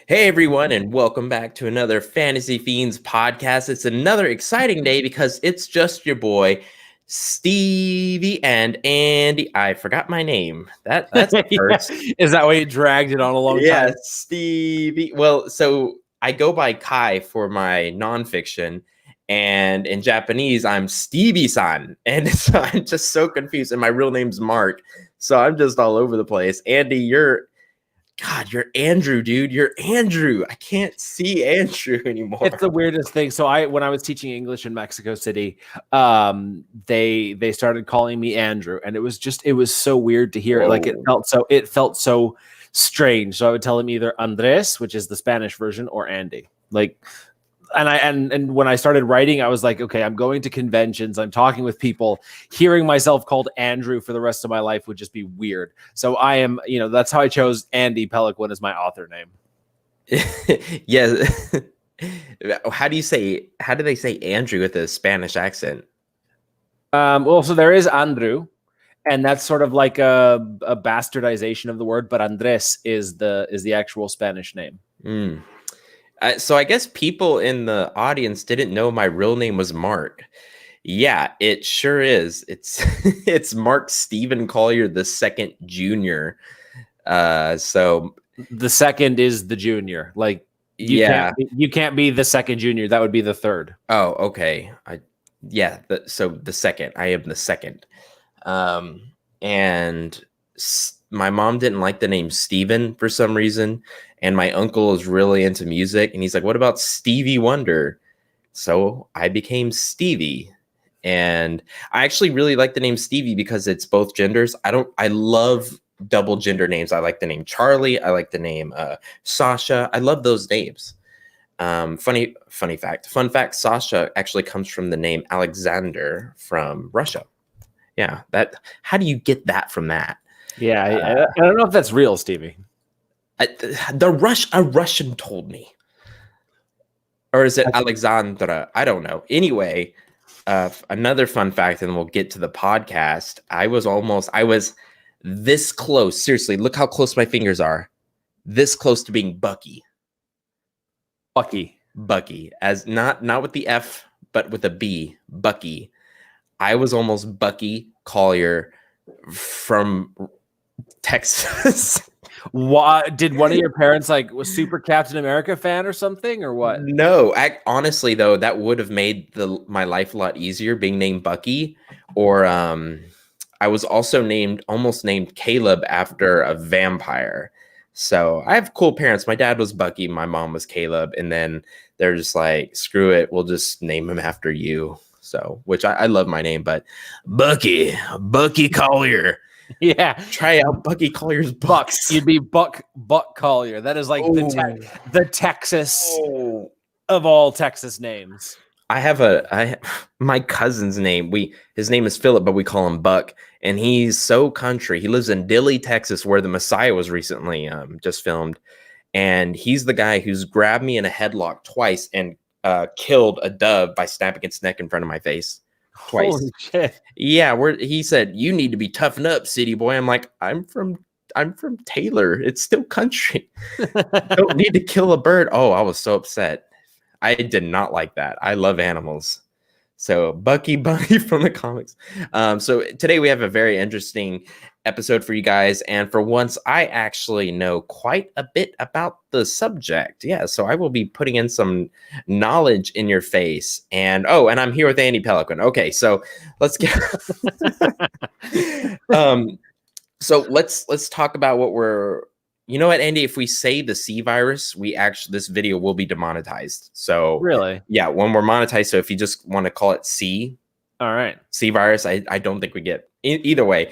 Hey everyone, and welcome back to another Fantasy Fiends podcast. It's another exciting day because it's just your boy Stevie and Andy. I forgot my name. That's a first. Is that why you dragged it on a long Yeah, time? Stevie. Well, so I go by Kai for my nonfiction, and in Japanese I'm Stevie-san, and so I'm just so confused. And my real name's Mark, so I'm just all over the place. Andy, you're Andrew, dude. You're Andrew. I can't see Andrew anymore. It's the weirdest thing. So when I was teaching English in Mexico City, they started calling me Andrew, and it was so weird to hear. Like it felt so strange. So I would tell him either Andres, which is the Spanish version, or Andy. Like, and when I started writing, I was like, okay, I'm going to conventions, I'm talking with people. Hearing myself called Andrew for the rest of my life would just be weird. So I am, that's how I chose Andy Peliquin as my author name. Yeah. How do they say Andrew with a Spanish accent? Well, so there is Andrew, and that's sort of like a bastardization of the word, but Andres is the actual Spanish name. So I guess people in the audience didn't know my real name was Mark. Yeah, it sure is. It's it's Mark Stephen Collier the second junior. So the second is the junior. Like you can't be the second junior. That would be the third. Oh, okay. So the second. I am the second. And my mom didn't like the name Steven for some reason. And my uncle is really into music. And he's like, what about Stevie Wonder? So I became Stevie. And I actually really like the name Stevie because it's both genders. I love double gender names. I like the name Charlie. I like the name Sasha. I love those names. Fun fact, Sasha actually comes from the name Alexander from Russia. Yeah, how do you get that from that? Yeah, I don't know if that's real, Stevie. A Russian told me. Or is it Alexandra? I don't know. Anyway, another fun fact, and then we'll get to the podcast. I was this close. Seriously, look how close my fingers are. This close to being Bucky. Bucky. As not with the F, but with a B. Bucky. I was almost Bucky Collier from Texas. Did one of your parents was Super Captain America fan or something, or what? No, honestly though, that would have made my life a lot easier being named Bucky. Or I was also almost named Caleb after a vampire. So I have cool parents. My dad was Bucky, my mom was Caleb, and then they're just like, screw it, we'll just name him after you. So, which I love my name, but Bucky Collier. Yeah, try out Bucky Collier's Bucks. You'd be Buck Collier. That is like the Texas of all Texas names. I have my cousin's name. His name is Philip, but we call him Buck, and he's so country. He lives in Dilley, Texas, where The Messiah was recently just filmed, and he's the guy who's grabbed me in a headlock twice and killed a dove by snapping its neck in front of my face. Twice. Holy shit. Yeah, he said, you need to be toughened up, city boy. I'm like, I'm from Taylor. It's still country. Don't need to kill a bird. Oh, I was so upset. I did not like that. I love animals. So Bucky from the comics. So today we have a very interesting episode for you guys. And for once, I actually know quite a bit about the subject. Yeah, so I will be putting in some knowledge in your face. And I'm here with Andy Peliquin. Okay, so let's get so let's talk about what we're. You know what, Andy? If we say the C virus, this video will be demonetized. So really, yeah, when we're monetized. So if you just want to call it C, all right, C virus, I don't think we get either way.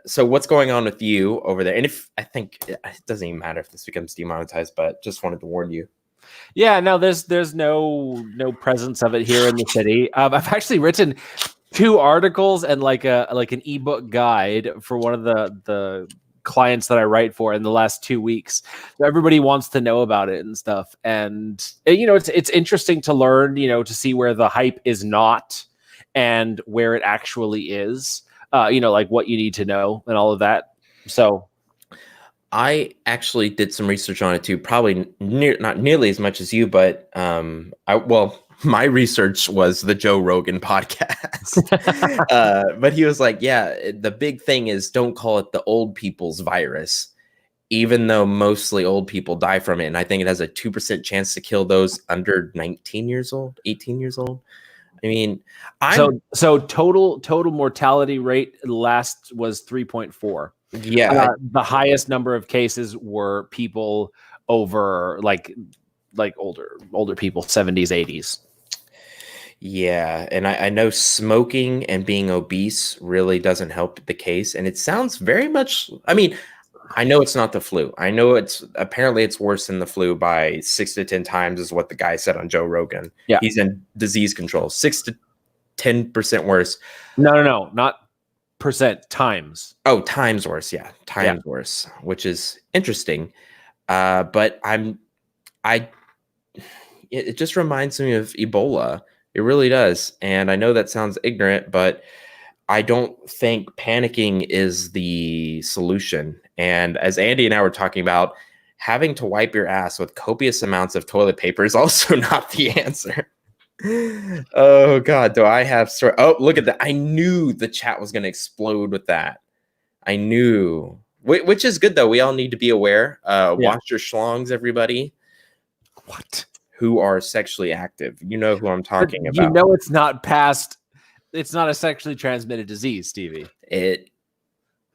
So what's going on with you over there? And I think it doesn't even matter if this becomes demonetized, but just wanted to warn you. Yeah, no, there's no presence of it here in the city. I've actually written 2 articles and like an ebook guide for one of the clients that I write for in the last 2 weeks. Everybody wants to know about it and stuff. And it's interesting to learn, to see where the hype is not and where it actually is, like what you need to know and all of that. So I actually did some research on it too. Probably not nearly as much as you, but my research was the Joe Rogan podcast. But he was like, yeah, the big thing is don't call it the old people's virus, even though mostly old people die from it. And I think it has a 2% chance to kill those under 19 years old, 18 years old. I mean, so total mortality rate last was 3.4. Yeah. The highest number of cases were people over like older people, 70s, 80s. Yeah, and I know smoking and being obese really doesn't help the case. And it sounds very much, I mean, I know it's not the flu. I know apparently it's worse than the flu by 6 to 10 times is what the guy said on Joe Rogan. Yeah. He's in disease control, 6 to 10% worse. No, not percent, times. Oh, times worse. Yeah, times worse, which is interesting. But it just reminds me of Ebola. It really does. And I know that sounds ignorant, but I don't think panicking is the solution. And as Andy and I were talking about, having to wipe your ass with copious amounts of toilet paper is also not the answer. Oh God, do I have oh, look at that. I knew the chat was going to explode with that. I knew, which is good though. We all need to be aware. Watch your schlongs, everybody. What? Who are sexually active. You know who I'm talking about. You know it's not a sexually transmitted disease, Stevie. It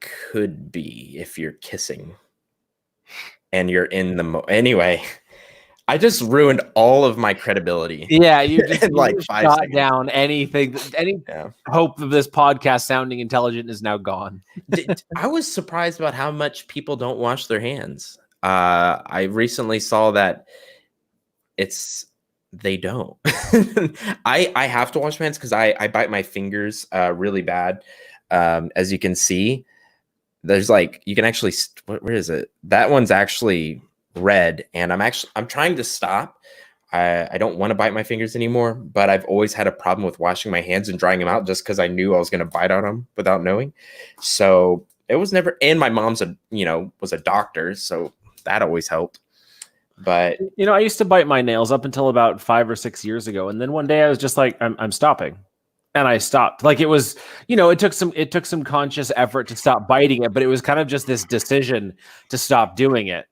could be if you're kissing and you're in the anyway. I just ruined all of my credibility. Yeah, you just in like 5 seconds. Down anything. Any hope of this podcast sounding intelligent is now gone. I was surprised about how much people don't wash their hands. I recently saw that they don't. I have to wash my hands because I bite my fingers really bad. As you can see, there's like, you can actually, where is it? That one's actually red, and I'm trying to stop. I don't want to bite my fingers anymore, but I've always had a problem with washing my hands and drying them out just because I knew I was going to bite on them without knowing. So it was never, and my mom's was a doctor, so that always helped. But I used to bite my nails up until about 5 or 6 years ago, and then one day I was just like, I'm stopping, and I stopped. Like, it was, it took some conscious effort to stop biting it, but it was kind of just this decision to stop doing it,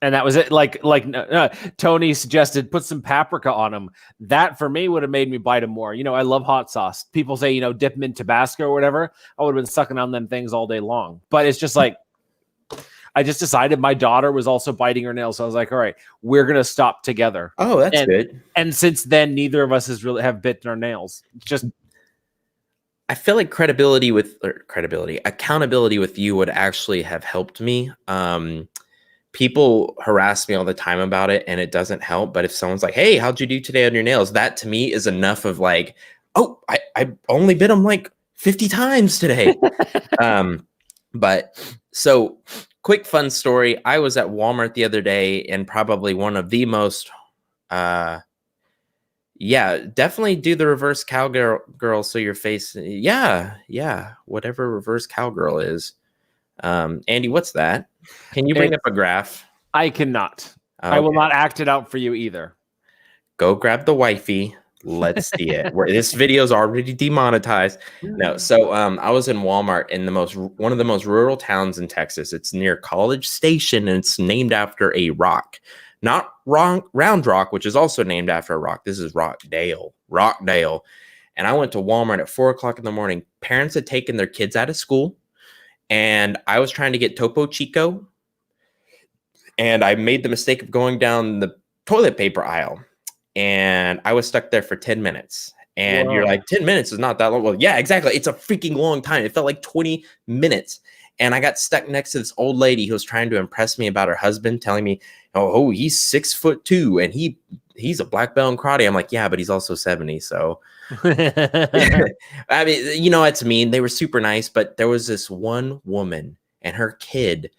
and that was it. Like Tony suggested, put some paprika on them. That for me would have made me bite them more. I love hot sauce. People say dip them in Tabasco or whatever. I would have been sucking on them things all day long. But it's just like, I just decided my daughter was also biting her nails. So I was like, all right, we're going to stop together. Oh, that's good. And since then, neither of us have bitten our nails. Just, I feel like accountability with you would actually have helped me. People harass me all the time about it and it doesn't help. But if someone's like, hey, how'd you do today on your nails? That to me is enough of like, oh, I only bit them like 50 times today. But so quick fun story. I was at Walmart the other day, and probably one of the most, definitely do the reverse cowgirl. So your face, whatever reverse cowgirl is. Andy, what's that? Can you bring up a graph? I cannot. Okay. I will not act it out for you either. Go grab the wifey. Let's see it. This video is already demonetized. No, so I was in Walmart in one of the most rural towns in Texas. It's near College Station, and it's named after a rock, not Round Rock, which is also named after a rock. This is Rockdale. And I went to Walmart at 4:00 in the morning. Parents had taken their kids out of school, and I was trying to get Topo Chico, and I made the mistake of going down the toilet paper aisle. And I was stuck there for 10 minutes. And Whoa. You're like, 10 minutes is not that long. Well, yeah, exactly. It's a freaking long time. It felt like 20 minutes. And I got stuck next to this old lady who was trying to impress me about her husband, telling me, oh, he's 6'2" and he's a black belt in karate. I'm like, yeah, but he's also 70. So I mean, it's mean. They were super nice, but there was this one woman and her kid.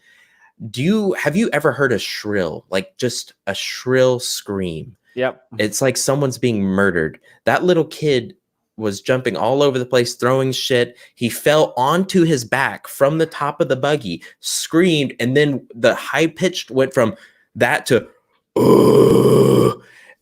Have you ever heard a shrill, like just a shrill scream? Yep. It's like someone's being murdered. That little kid was jumping all over the place, throwing shit. He fell onto his back from the top of the buggy, screamed, and then the high pitched went from that to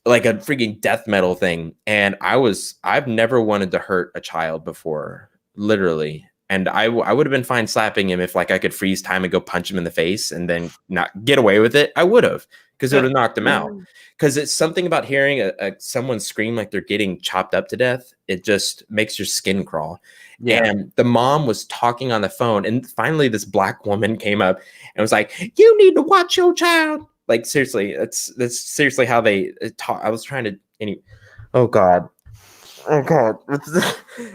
like a freaking death metal thing. And I've never wanted to hurt a child before, literally. And I would have been fine slapping him if like I could freeze time and go punch him in the face and then not get away with it. I would have, because it would have knocked him out. Because it's something about hearing someone scream like they're getting chopped up to death. It just makes your skin crawl. Yeah. And the mom was talking on the phone, and finally this black woman came up and was like, "You need to watch your child." Like, seriously, that's seriously how they talk. I was trying to, oh God.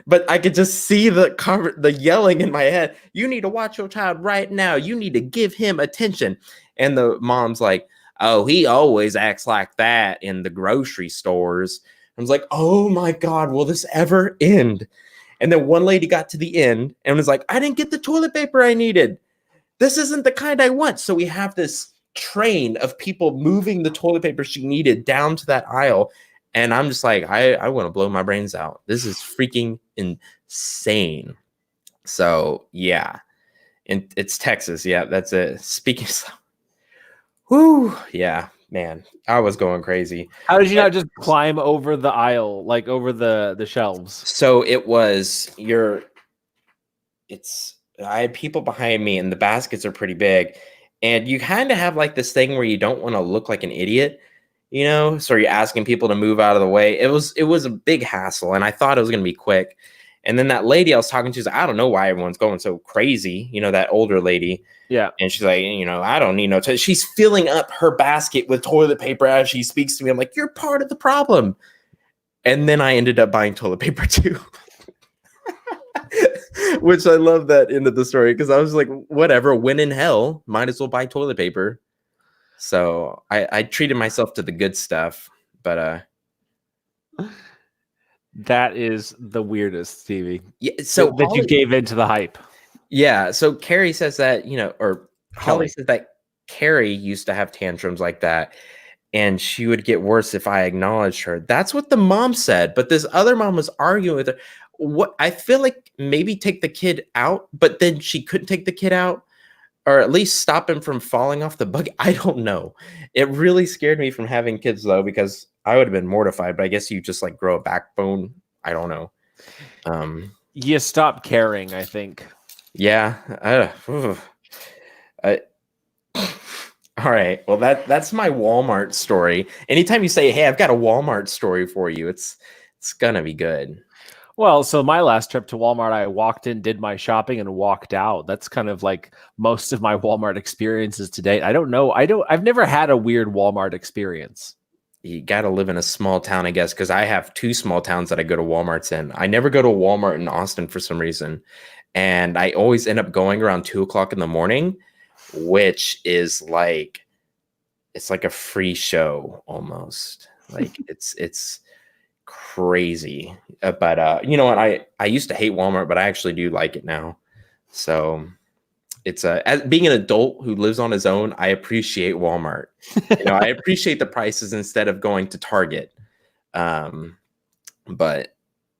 But I could just see the yelling in my head. "You need to watch your child right now. You need to give him attention." And the mom's like, "Oh, he always acts like that in the grocery stores." I was like, oh my God, will this ever end? And then one lady got to the end and was like, "I didn't get the toilet paper I needed. This isn't the kind I want." So we have this train of people moving the toilet paper she needed down to that aisle. And I'm just like, I want to blow my brains out. This is freaking insane. So yeah, and it's Texas. Yeah, that's it. Speaking of, whoo, yeah, man, I was going crazy. How did you not just climb over the aisle, like over the shelves? So I had people behind me, and the baskets are pretty big, and you kind of have like this thing where you don't want to look like an idiot. So you're asking people to move out of the way. It was a big hassle, and I thought it was going to be quick. And then that lady I was talking to is like, "I don't know why everyone's going so crazy." That older lady. Yeah. And she's like, "I don't need no She's filling up her basket with toilet paper as she speaks to me. I'm like, "You're part of the problem." And then I ended up buying toilet paper too. Which I love that end of the story, because I was like, whatever, when in hell, might as well buy toilet paper. So I treated myself to the good stuff, but that is the weirdest, Stevie. Yeah, so that you gave into the hype. Yeah, so Carrie says that, or Holly says that Carrie used to have tantrums like that, and she would get worse if I acknowledged her. That's what the mom said, but this other mom was arguing with her. What I feel like, maybe take the kid out, but then she couldn't take the kid out, or at least stop him from falling off the buggy. I don't know. It really scared me from having kids, though, because I would have been mortified. But I guess you just like grow a backbone. I don't know. You stop caring, I think. Yeah. All right. Well, that's my Walmart story. Anytime you say, "Hey, I've got a Walmart story for you," it's gonna be good. Well, so my last trip to Walmart, I walked in, did my shopping, and walked out. That's kind of like most of my Walmart experiences to date. I don't know. I've never had a weird Walmart experience. You got to live in a small town, I guess, because I have 2 small towns that I go to Walmarts in. I never go to a Walmart in Austin for some reason. And I always end up going around 2:00 in the morning, which is like, it's like a free show almost. Like it's crazy. But you know what? I used to hate Walmart, but I actually do like it now. So it's as being an adult who lives on his own, I appreciate Walmart. I appreciate the prices instead of going to Target. But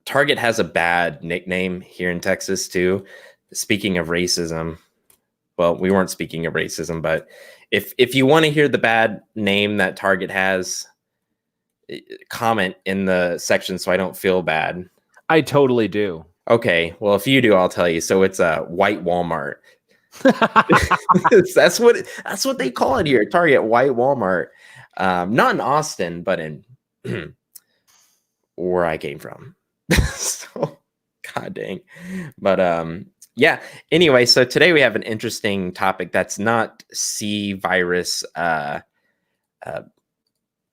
Target has a bad nickname here in Texas too. Speaking of racism, well, we weren't speaking of racism, but if you want to hear the bad name that Target has, comment in the section so I don't feel bad. I totally do. Okay, well, if you do, I'll tell you. So it's a white Walmart. that's what they call it here, Target, white Walmart. Not in Austin, but in where I came from. So, god dang. But yeah, anyway, so today we have an interesting topic that's not C virus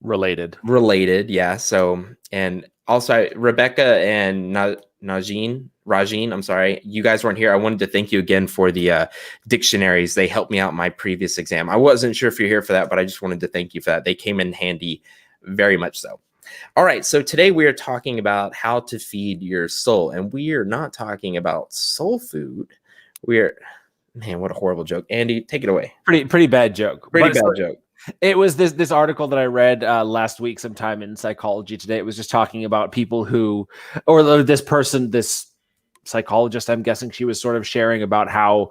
related, yeah. So, and also Rebecca and Rajin, I'm sorry, you guys weren't here. I wanted to thank you again for the dictionaries. They helped me out in my previous exam. I wasn't sure if you're here for that, but I just wanted to thank you for that. They came in handy, very much so. All right, so today we are talking about how to feed your soul, and we are not talking about soul food. Man, what a horrible joke. Andy, take it away. Pretty bad joke. Pretty bad joke. It was this article that I read last week sometime in Psychology Today. It was just talking about people who, or this person, this psychologist, I'm guessing, she was sort of sharing about how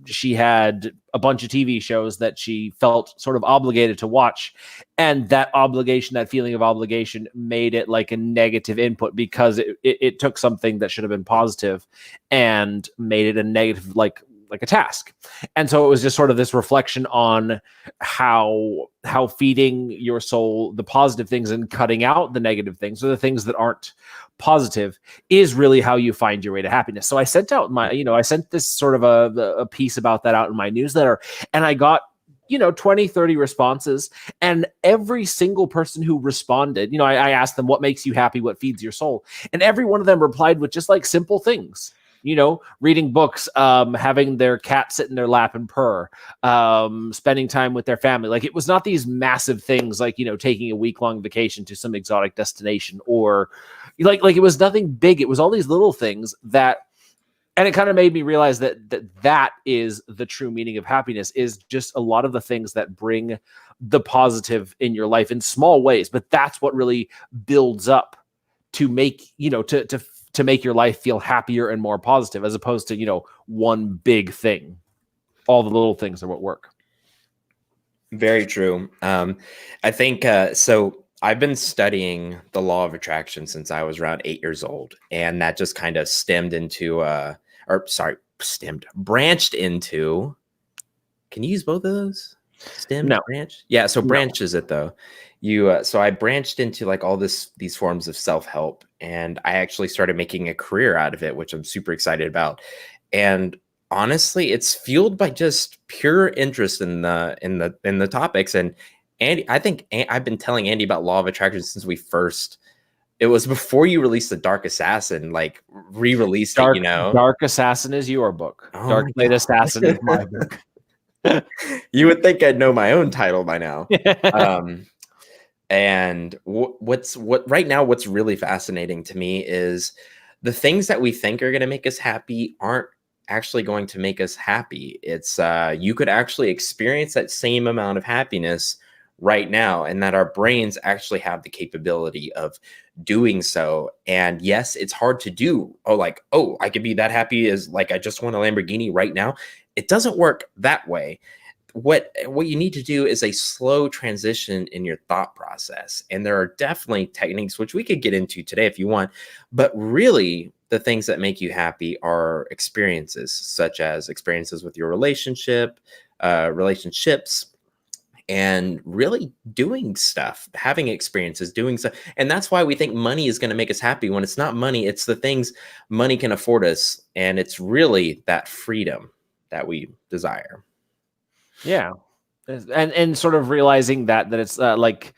she had a bunch of TV shows that she felt sort of obligated to watch, and that obligation, that feeling of obligation, made it like a negative input because it took something that should have been positive and made it a negative, like a task. And so it was just sort of this reflection on how feeding your soul the positive things and cutting out the negative things, or the things that aren't positive, is really how you find your way to happiness. So I sent out I sent this sort of a piece about that out in my newsletter, and I got 20, 30 responses. And every single person who responded, I asked them, what makes you happy? What feeds your soul? And every one of them replied with just like simple things. Reading books, having their cat sit in their lap and purr, spending time with their family. Like, it was not these massive things like, taking a week-long vacation to some exotic destination, or like it was nothing big. It was all these little things and it kind of made me realize that is the true meaning of happiness, is just a lot of the things that bring the positive in your life in small ways. But that's what really builds up to make, to make your life feel happier and more positive, as opposed to, one big thing. All the little things are what work. Very true. I think, so I've been studying the law of attraction since I was around 8 years old. And that just kind of branched into, can you use both of those? Stem, no. Branch? Yeah. So No. branch is it though. So I branched into like all these forms of self-help, and I actually started making a career out of it, which I'm super excited about. And honestly, it's fueled by just pure interest in the topics. And Andy, I think I've been telling Andy about law of attraction since it was before you released the Dark Assassin, like re-released it, Dark Assassin is your book. Oh, Darkblade Assassin is my book. You would think I'd know my own title by now. And what's really fascinating to me is the things that we think are going to make us happy aren't actually going to make us happy. It's you could actually experience that same amount of happiness right now, and that our brains actually have the capability of doing so. And yes, it's hard to do. I could be that happy as like I just want a Lamborghini right now. It doesn't work that way. What you need to do is a slow transition in your thought process. And there are definitely techniques which we could get into today if you want, but really the things that make you happy are experiences, such as experiences with your relationships, and really doing stuff, having experiences, doing stuff. And that's why we think money is going to make us happy, when it's not money. It's the things money can afford us. And it's really that freedom that we desire. Yeah. And sort of realizing that it's like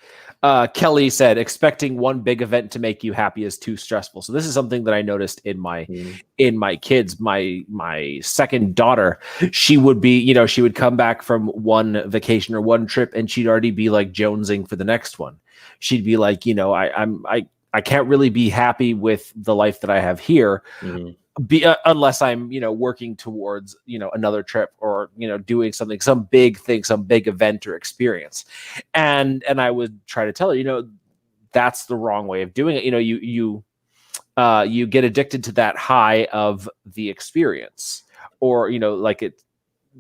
Kelly said, expecting one big event to make you happy is too stressful. So this is something that I noticed in my kids. My second daughter, she would be, she would come back from one vacation or one trip, and she'd already be like jonesing for the next one. She'd be like, I can't really be happy with the life that I have here. Unless I'm, working towards, another trip, or, doing something, some big thing, some big event or experience. And I would try to tell her, that's the wrong way of doing it. You get addicted to that high of the experience, or, like it,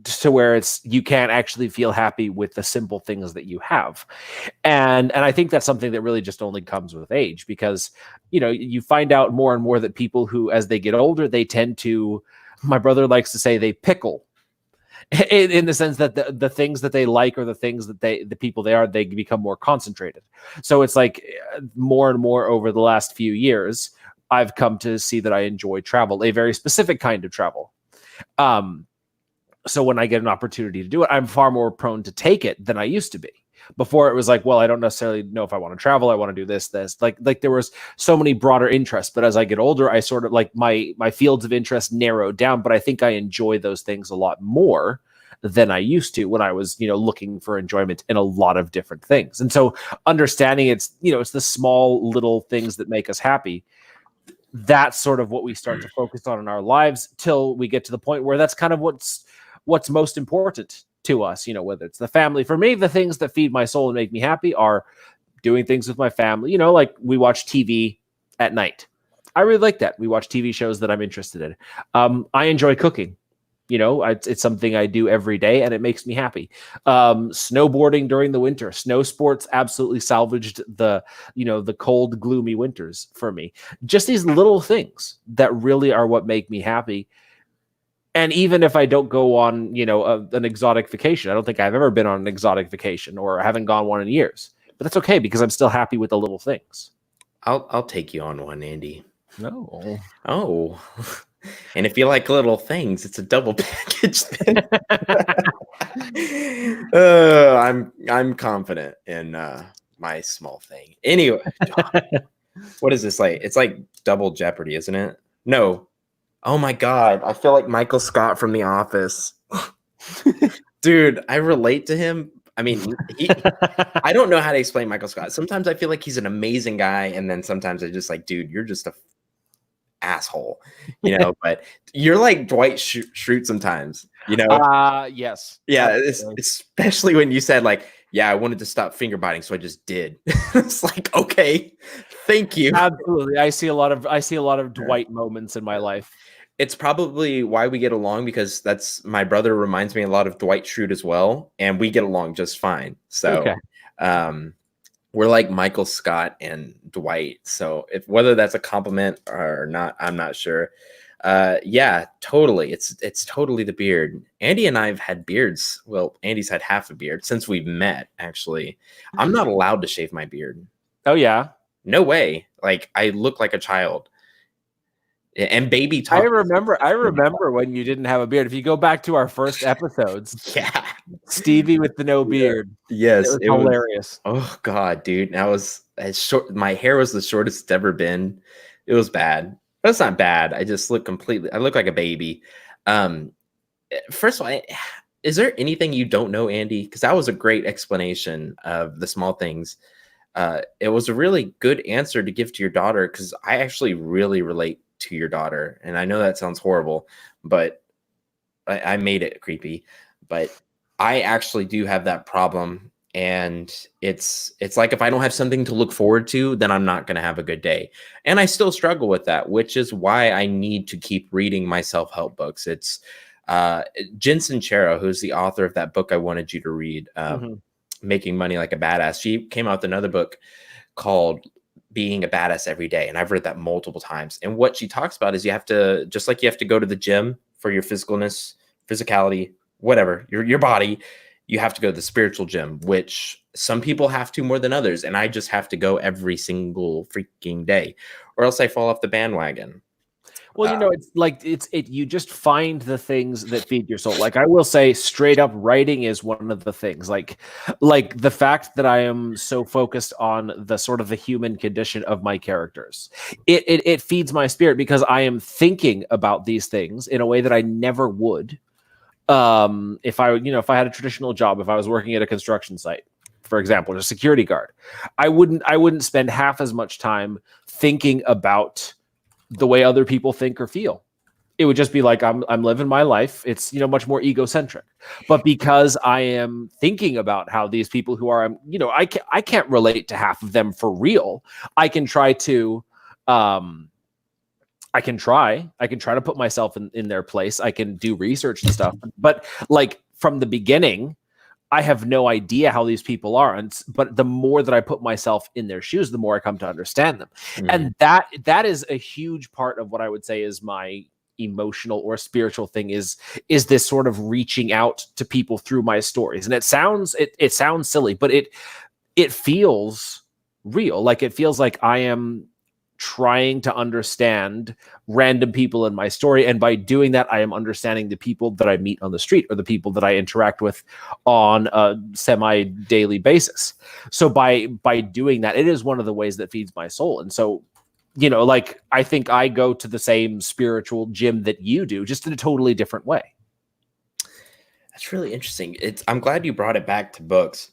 to where you can't actually feel happy with the simple things that you have. And I think that's something that really just only comes with age, because, you find out more and more that people who, as they get older, they tend to, my brother likes to say, they pickle in the sense that the things that they like, or the things that the people they become more concentrated. So it's like more and more over the last few years, I've come to see that I enjoy travel, a very specific kind of travel. So when I get an opportunity to do it, I'm far more prone to take it than I used to be. Before, it was like, well, I don't necessarily know if I want to travel. I want to do this. Like there was so many broader interests. But as I get older, I sort of like my fields of interest narrowed down. But I think I enjoy those things a lot more than I used to when I was, looking for enjoyment in a lot of different things. And so understanding it's the small little things that make us happy. That's sort of what we start to focus on in our lives, till we get to the point where that's kind of what's most important to us, whether it's the family. For me, the things that feed my soul and make me happy are doing things with my family. Like we watch TV at night. I really like that. We watch TV shows that I'm interested in. I enjoy cooking. It's something I do every day, and it makes me happy. Snowboarding during the winter, snow sports absolutely salvaged the cold, gloomy winters for me. Just these little things that really are what make me happy. And even if I don't go on, an exotic vacation, I don't think I've ever been on an exotic vacation, or I haven't gone one in years. But that's okay, because I'm still happy with the little things. I'll take you on one, Andy. No. Oh. And if you like little things, it's a double package then. I'm confident in my small thing. Anyway, what is this like? It's like double Jeopardy, isn't it? No. Oh my God. I feel like Michael Scott from The Office. Dude, I relate to him. I mean, I don't know how to explain Michael Scott. Sometimes I feel like he's an amazing guy, and then sometimes I just like, dude, you're just a asshole, but you're like Dwight Schrute sometimes, Yes. Yeah, especially when you said like, yeah, I wanted to stop finger biting, so I just did. It's like, okay, thank you. Absolutely. I see a lot of Dwight moments in my life. It's probably why we get along, because my brother reminds me a lot of Dwight Schrute as well, and we get along just fine. So okay. We're like Michael Scott and Dwight. So whether that's a compliment or not, I'm not sure. Yeah, totally. It's totally the beard. Andy and I have had beards. Well, Andy's had half a beard since we've met, actually. I'm not allowed to shave my beard. Oh, yeah? No way. Like, I look like a child. And baby talk. I remember when you didn't have a beard. If you go back to our first episodes, yeah, Stevie with the no beard. Yes, it was hilarious. Oh God, dude! And I was as short. My hair was the shortest it's ever been. It was bad. But it's not bad. I just look I look like a baby. First of all, is there anything you don't know, Andy? Because that was a great explanation of the small things. It was a really good answer to give to your daughter, because I actually really relate to your daughter, and I know that sounds horrible, but I made it creepy. But I actually do have that problem, and it's like if I don't have something to look forward to, then I'm not going to have a good day. And I still struggle with that, which is why I need to keep reading my self-help books. It's Jen Sincero, who's the author of that book I wanted you to read, Making Money Like a Badass. She came out with another book called Being a Badass Every Day, and I've read that multiple times. And what she talks about is you have to go to the gym for your physicality, whatever, your body, you have to go to the spiritual gym, which some people have to more than others. And I just have to go every single freaking day, or else I fall off the bandwagon. Well, it's like you just find the things that feed your soul. Like, I will say straight up, writing is one of the things. Like the fact that I am so focused on the sort of the human condition of my characters, it feeds my spirit, because I am thinking about these things in a way that I never would if I had a traditional job. If I was working at a construction site, for example, as a security guard, I wouldn't spend half as much time thinking about the way other people think or feel. It would just be like, I'm living my life. It's, much more egocentric. But because I am thinking about how these people who are, I can't relate to half of them for real. I can try to, I can try to put myself in their place. I can do research and stuff. But like from the beginning, I have no idea how these people are. But the more that I put myself in their shoes, the more I come to understand them. And that is a huge part of what I would say is my emotional or spiritual thing, is this sort of reaching out to people through my stories. And it sounds silly, but it feels real. Like, it feels like I am trying to understand random people in my story, and by doing that, I am understanding the people that I meet on the street, or the people that I interact with on a semi-daily basis. So by doing that, it is one of the ways that feeds my soul. And so, like, I think I go to the same spiritual gym that you do, just in a totally different way. That's really interesting. I'm glad you brought it back to books,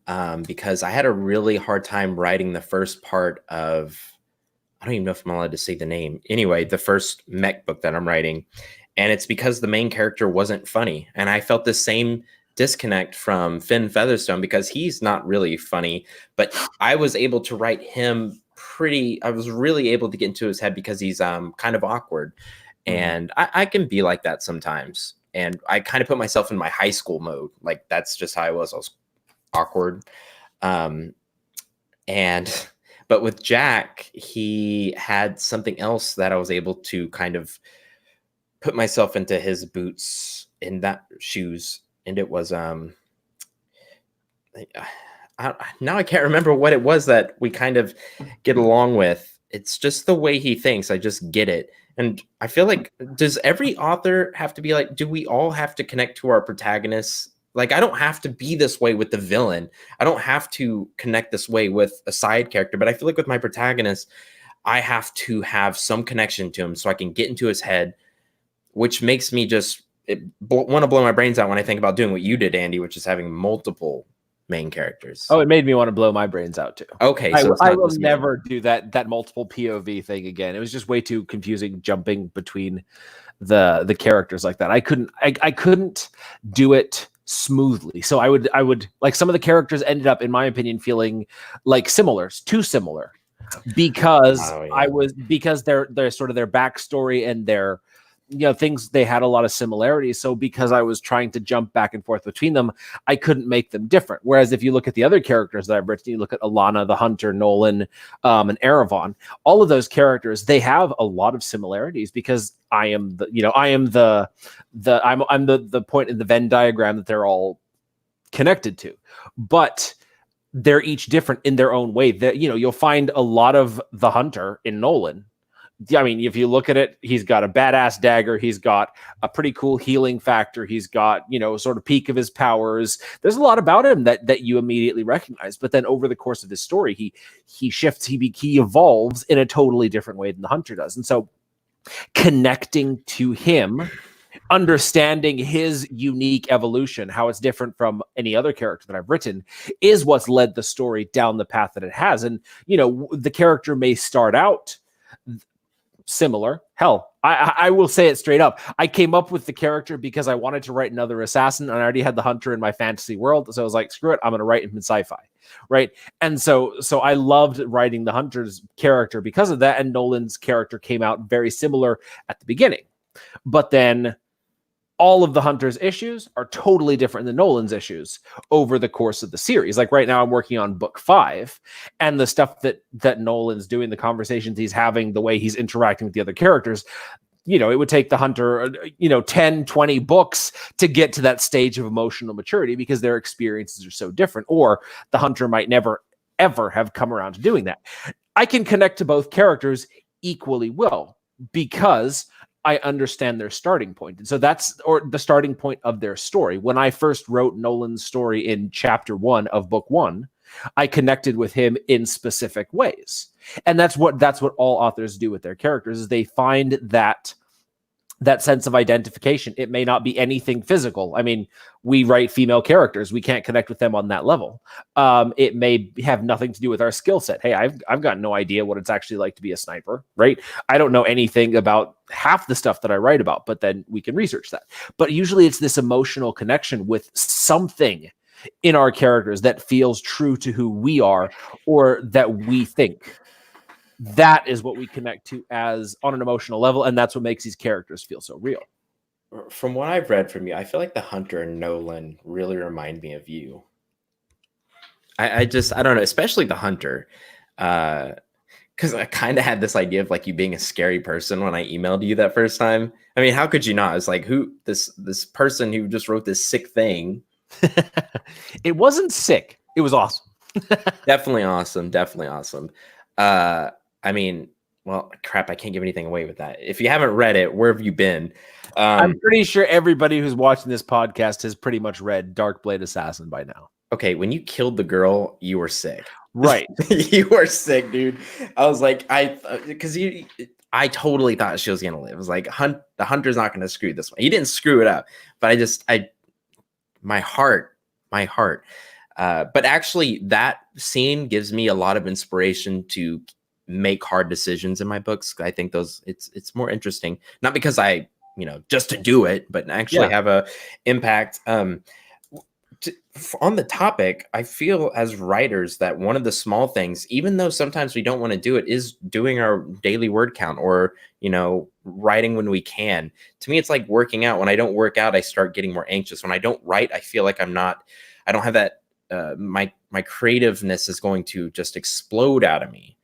because I had a really hard time writing the first part of, I don't even know if I'm allowed to say the name. Anyway, the first mech book that I'm writing. And it's because the main character wasn't funny. And I felt the same disconnect from Finn Featherstone because he's not really funny, but I was able to write him I was really able to get into his head because he's kind of awkward. And I can be like that sometimes. And I kind of put myself in my high school mode. Like that's just how I was. I was awkward. But with Jack, he had something else that I was able to kind of put myself into his boots, in that shoes. And it was, now I can't remember what it was that we kind of get along with. It's just the way he thinks. I just get it. And I feel like, does every author have to be like, do we all have to connect to our protagonists? Like, I don't have to be this way with the villain. I don't have to connect this way with a side character. But I feel like with my protagonist, I have to have some connection to him so I can get into his head, which makes me just want to blow my brains out when I think about doing what you did, Andy, which is having multiple main characters. Oh, it made me want to blow my brains out too. Okay, so I will never do that multiple POV thing again. It was just way too confusing jumping between the characters like that. I couldn't do it smoothly. So I would like, some of the characters ended up, in my opinion, feeling like too similar, because because they're sort of their backstory and their things, they had a lot of similarities. So because I was trying to jump back and forth between them, I couldn't make them different. Whereas if you look at the other characters that I've written, you look at Alana, the Hunter, Nolan, and Eravon, all of those characters, they have a lot of similarities because I am the point in the Venn diagram that they're all connected to. But they're each different in their own way. That you'll find a lot of the Hunter in Nolan. I mean, if you look at it, he's got a badass dagger. He's got a pretty cool healing factor. He's got, sort of peak of his powers. There's a lot about him that you immediately recognize. But then over the course of his story, he shifts, he evolves in a totally different way than the Hunter does. And so connecting to him, understanding his unique evolution, how it's different from any other character that I've written, is what's led the story down the path that it has. And, the character may start out similar. Hell, I will say it straight up. I came up with the character because I wanted to write another assassin, and I already had the Hunter in my fantasy world. So I was like, screw it, I'm going to write him in sci-fi. Right. And so I loved writing the Hunter's character because of that. And Nolan's character came out very similar at the beginning. But then all of the Hunter's issues are totally different than Nolan's issues over the course of the series. Like right now I'm working on book 5, and the stuff that Nolan's doing, the conversations he's having, the way he's interacting with the other characters, it would take the Hunter, 10, 20 books to get to that stage of emotional maturity because their experiences are so different, or the Hunter might never, ever have come around to doing that. I can connect to both characters equally well because I understand their starting point. And so that's the starting point of their story. When I first wrote Nolan's story in chapter 1 of book 1, I connected with him in specific ways. And that's what all authors do with their characters, is they find that sense of identification. It may not be anything physical. I mean, we write female characters. We can't connect with them on that level. It may have nothing to do with our skill set. Hey, I've got no idea what it's actually like to be a sniper, right? I don't know anything about half the stuff that I write about, but then we can research that. But usually it's this emotional connection with something in our characters that feels true to who we are, or that we think. That is what we connect to as on an emotional level, and that's what makes these characters feel so real. From what I've read from you, I feel like the Hunter and Nolan really remind me of you. I don't know, especially the Hunter, because I kind of had this idea of like you being a scary person when I emailed you that first time. I mean, how could you not? It's like, who this person who just wrote this sick thing. It wasn't sick. It was awesome. Definitely awesome. I mean, well, crap, I can't give anything away with that. If you haven't read it, where have you been? I'm pretty sure everybody who's watching this podcast has pretty much read Darkblade Assassin by now. Okay, when you killed the girl, you were sick. Right. You were sick, dude. I was like, I totally thought she was going to live. It was like, the Hunter's not going to screw this one. He didn't screw it up, but my heart. But actually, that scene gives me a lot of inspiration to make hard decisions in my books. I think it's more interesting, not because I, just to do it, but actually have a impact. on the topic, I feel as writers that one of the small things, even though sometimes we don't want to do it, is doing our daily word count, or, writing when we can. To me, it's like working out. When I don't work out, I start getting more anxious. When I don't write, I feel like I don't have that, my creativeness is going to just explode out of me.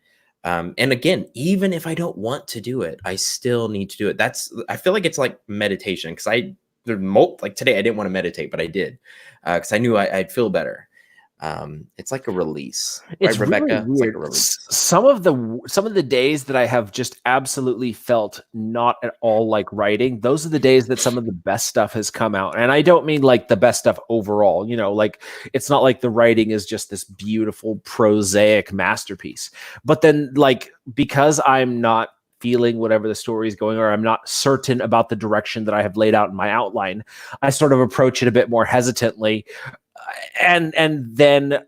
And again, even if I don't want to do it, I still need to do it. I feel like it's like meditation, because like today I didn't want to meditate, but I did, because I knew I'd feel better. It's like a release, It's right, Rebecca? really It's like weird. a release. Some of the days that I have just absolutely felt not at all like writing, those are the days that some of the best stuff has come out. And I don't mean like the best stuff overall, like it's not like the writing is just this beautiful prosaic masterpiece. But then, like, because I'm not feeling whatever the story is going, or I'm not certain about the direction that I have laid out in my outline, I sort of approach it a bit more hesitantly. And then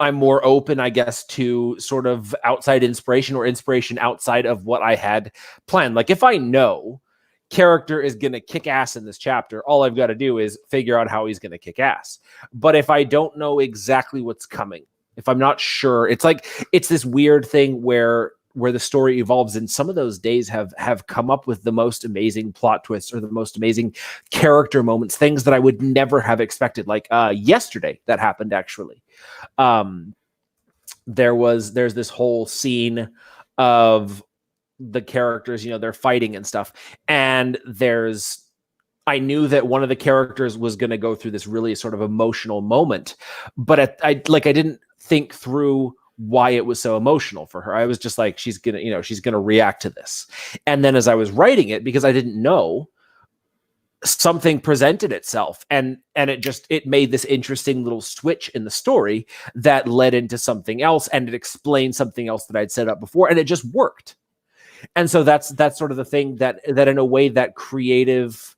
I'm more open, I guess, to sort of outside inspiration, or inspiration outside of what I had planned. Like, if I know character is going to kick ass in this chapter, all I've got to do is figure out how he's going to kick ass. But if I don't know exactly what's coming, if I'm not sure, it's this weird thing where the story evolves, and some of those days have come up with the most amazing plot twists, or the most amazing character moments, things that I would never have expected. Like yesterday, that happened actually. There's this whole scene of the characters, they're fighting and stuff, and I knew that one of the characters was going to go through this really sort of emotional moment, but I didn't think through why it was so emotional for her. I was just like, she's gonna react to this. And then as I was writing it, because I didn't know, something presented itself, and it made this interesting little switch in the story that led into something else, and it explained something else that I'd set up before, and it just worked. And so that's sort of the thing that in a way, that creative,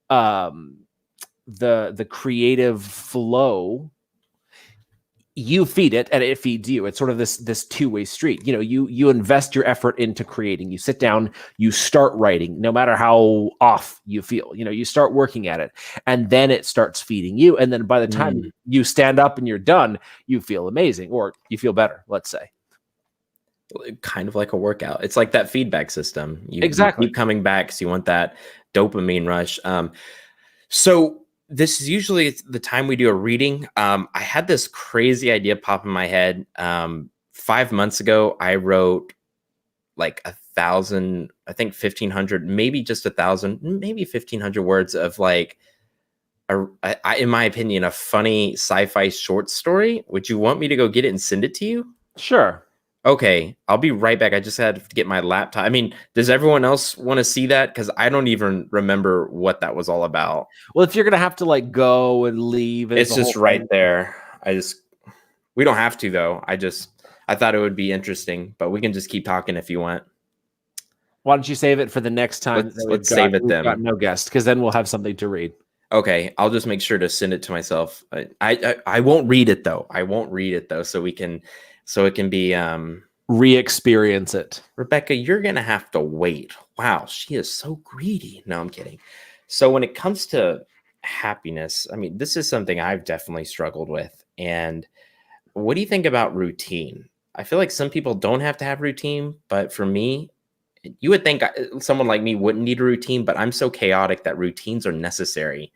the creative flow, you feed it and it feeds you. It's sort of this two-way street. You invest your effort into creating. You sit down, you start writing, no matter how off you feel. You start working at it, and then it starts feeding you. And then by the time you stand up and you're done, you feel amazing, or you feel better, let's say. Kind of like a workout. It's like that feedback system. You keep coming back because you want that dopamine rush. So this is usually the time we do a reading. I had this crazy idea pop in my head. 5 months ago, I wrote like 1,000, I think 1,500, maybe just 1,000, maybe 1,500 words of like, in my opinion, a funny sci-fi short story. Would you want me to go get it and send it to you? Sure. Okay, I'll be right back. I just had to get my laptop. I mean, does everyone else want to see that? Because I don't even remember what that was all about. Well, if you're going to have to like go and leave. It's just right there. We don't have to though. I thought it would be interesting, but we can just keep talking if you want. Why don't you save it for the next time? Let's save it then. Got no guest, because then we'll have something to read. Okay, I'll just make sure to send it to myself. I won't read it though. So it can be re-experience it. Rebecca, you're gonna have to wait. Wow, she is so greedy. No, I'm kidding. So when it comes to happiness, I mean, this is something I've definitely struggled with. And what do you think about routine? I feel like some people don't have to have routine, but for me, you would think someone like me wouldn't need a routine, but I'm so chaotic that routines are necessary.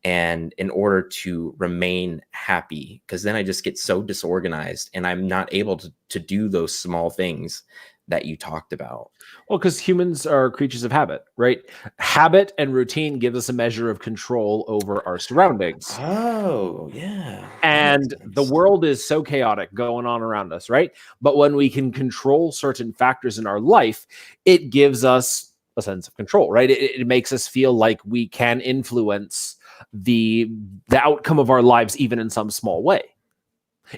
And in order to remain happy, because then I just get so disorganized and I'm not able to do those small things that you talked about. Well, because humans are creatures of habit, right? Habit and routine gives us a measure of control over our surroundings. Oh, yeah. And the world is so chaotic going on around us, right? But when we can control certain factors in our life, it gives us a sense of control, right? It makes us feel like we can influence the outcome of our lives, even in some small way.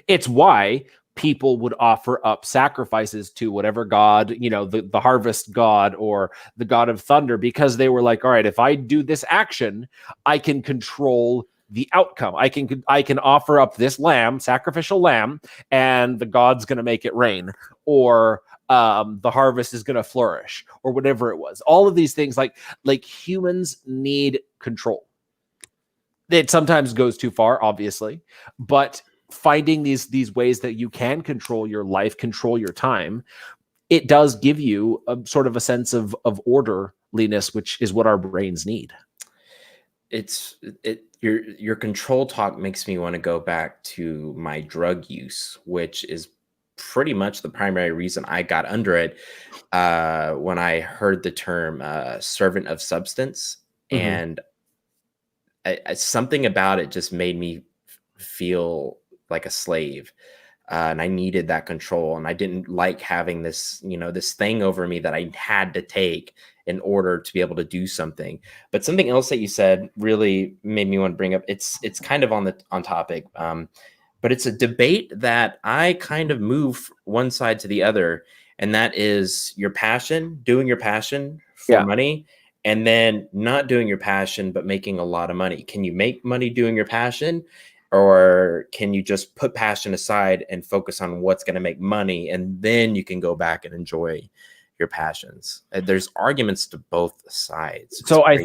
It's why people would offer up sacrifices to whatever god, the harvest god or the god of thunder, because they were like, all right, if I do this action, I can control the outcome. I can offer up this sacrificial lamb, and the god's going to make it rain, or the harvest is going to flourish, or whatever it was. All of these things, like humans need control. It sometimes goes too far, obviously, but finding these ways that you can control your life, control your time, it does give you a sort of a sense of orderliness, which is what our brains need. Your control talk makes me want to go back to my drug use, which is pretty much the primary reason I got under it when I heard the term servant of substance. And something about it just made me feel like a slave. And I needed that control, and I didn't like having this, this thing over me that I had to take in order to be able to do something. But something else that you said really made me want to bring up. It's kind of on topic, but it's a debate that I kind of move one side to the other, and that is doing your passion for money, and then not doing your passion but making a lot of money. Can you make money doing your passion? Or can you just put passion aside and focus on what's going to make money, and then you can go back and enjoy your passions? There's arguments to both sides. So I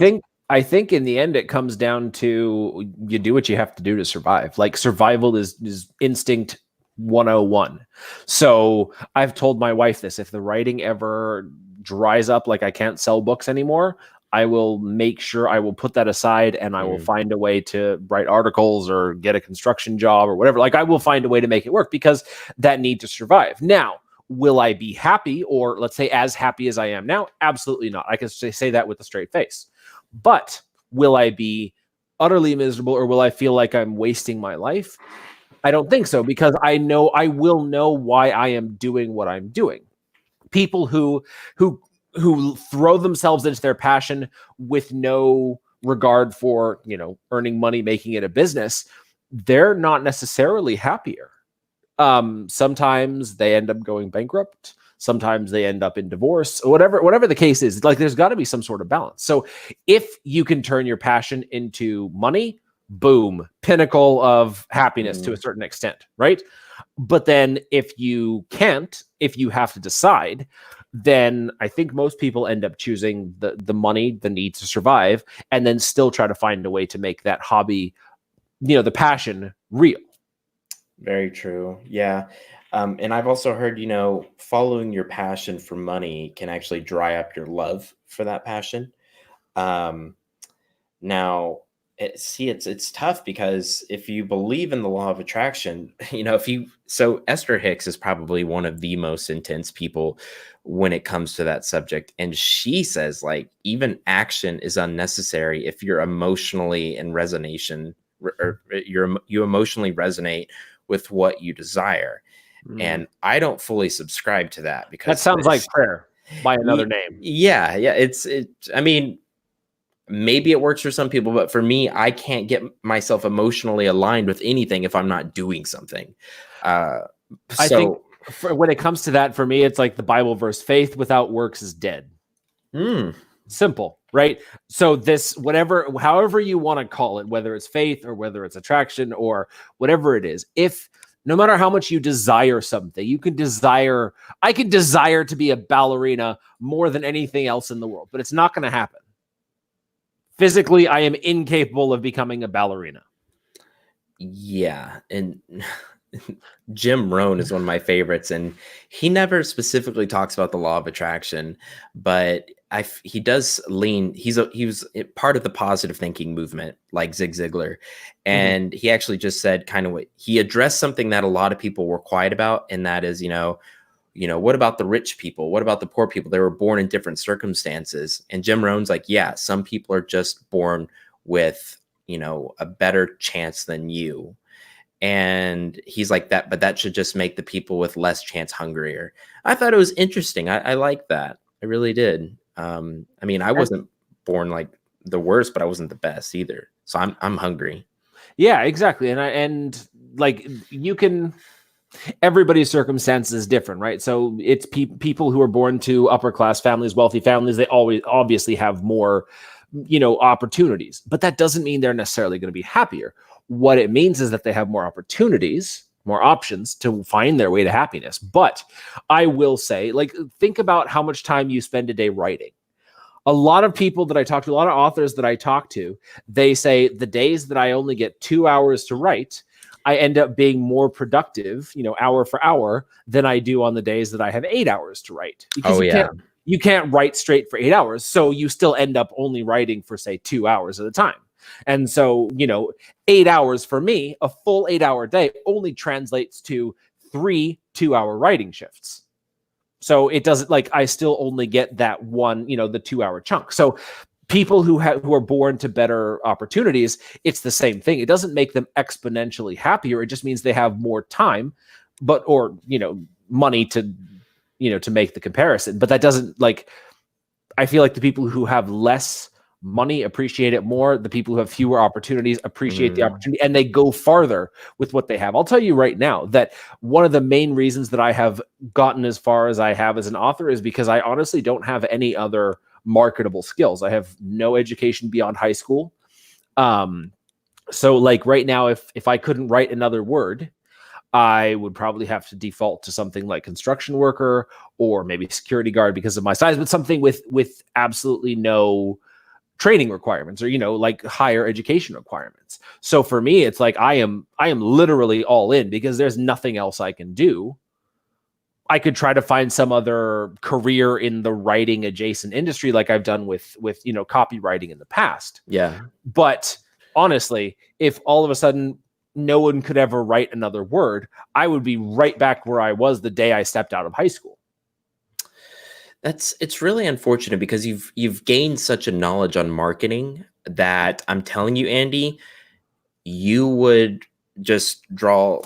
think in the end it comes down to you do what you have to do to survive. Like survival is instinct 101. So I've told my wife this: if the writing ever dries up, like I can't sell books anymore, I will make sure I will put that aside, and I will find a way to write articles or get a construction job or whatever. Like I will find a way to make it work, because that need to survive. Now, will I be happy, or let's say as happy as I am now? Absolutely not. I can say that with a straight face. But will I be utterly miserable, or will I feel like I'm wasting my life? I don't think so, because I will know why I am doing what I'm doing. People who throw themselves into their passion with no regard for, earning money, making it a business, they're not necessarily happier. Sometimes they end up going bankrupt. Sometimes they end up in divorce, or whatever the case is. Like there's got to be some sort of balance. So if you can turn your passion into money, boom, pinnacle of happiness to a certain extent, right? But then if you can't, if you have to decide, then I think most people end up choosing the money, the need to survive, and then still try to find a way to make that hobby, the passion, real. Very true. Yeah. And I've also heard, following your passion for money can actually dry up your love for that passion. Now, it's tough, because if you believe in the law of attraction, so Esther Hicks is probably one of the most intense people when it comes to that subject. And she says, like, even action is unnecessary if you're emotionally in resonation, or you emotionally resonate with what you desire. And I don't fully subscribe to that, because that sounds like prayer by another name. Yeah. I mean, maybe it works for some people, but for me, I can't get myself emotionally aligned with anything if I'm not doing something. I think when it comes to that, for me, it's like the Bible verse: faith without works is dead. Simple, right? So this, however you want to call it, whether it's faith or whether it's attraction or whatever it is, if no matter how much you desire something, I can desire to be a ballerina more than anything else in the world, but it's not going to happen. Physically, I am incapable of becoming a ballerina. Yeah. And Jim Rohn is one of my favorites, and he never specifically talks about the law of attraction, but he does lean. He was part of the positive thinking movement, like Zig Ziglar, and he actually just said kind of what he addressed, something that a lot of people were quiet about, and that is, what about the rich people? What about the poor people? They were born in different circumstances. And Jim Rohn's like, yeah, some people are just born with, a better chance than you. And he's like that, but that should just make the people with less chance hungrier. I thought it was interesting. I like that. I really did. I mean, I wasn't born like the worst, but I wasn't the best either. So I'm hungry. Yeah, exactly. And like you can, everybody's circumstances is different, right? So it's people who are born to upper class families, wealthy families, they always obviously have more, opportunities, but that doesn't mean they're necessarily going to be happier. What it means is that they have more opportunities, more options to find their way to happiness. But I will say, like, think about how much time you spend a day writing. A lot of people that I talk to, a lot of authors that I talk to, they say the days that I only get 2 hours to write, I end up being more productive, hour for hour, than I do on the days that I have 8 hours to write. Because you can't write straight for 8 hours. So you still end up only writing for, say, 2 hours at a time. And so, 8 hours for me, a full 8-hour day only translates to 3 2-hour writing shifts. So it doesn't, like, I still only get that one, the 2-hour chunk. So people who are born to better opportunities, it's the same thing. It doesn't make them exponentially happier. It just means they have more time, or money to, to make the comparison. But that doesn't, like, I feel like the people who have less money appreciate it more. The people who have fewer opportunities appreciate the opportunity, and they go farther with what they have. I'll tell you right now that one of the main reasons that I have gotten as far as I have as an author is because I honestly don't have any other marketable skills. I have no education beyond high school. So like right now, if I couldn't write another word, I would probably have to default to something like construction worker or maybe security guard because of my size, but something with absolutely no training requirements or, like higher education requirements. So for me, it's like I am literally all in because there's nothing else I can do. I could try to find some other career in the writing adjacent industry like I've done with copywriting in the past. Yeah. But honestly, if all of a sudden no one could ever write another word, I would be right back where I was the day I stepped out of high school. It's really unfortunate because you've gained such a knowledge on marketing that I'm telling you, Andy, you would just draw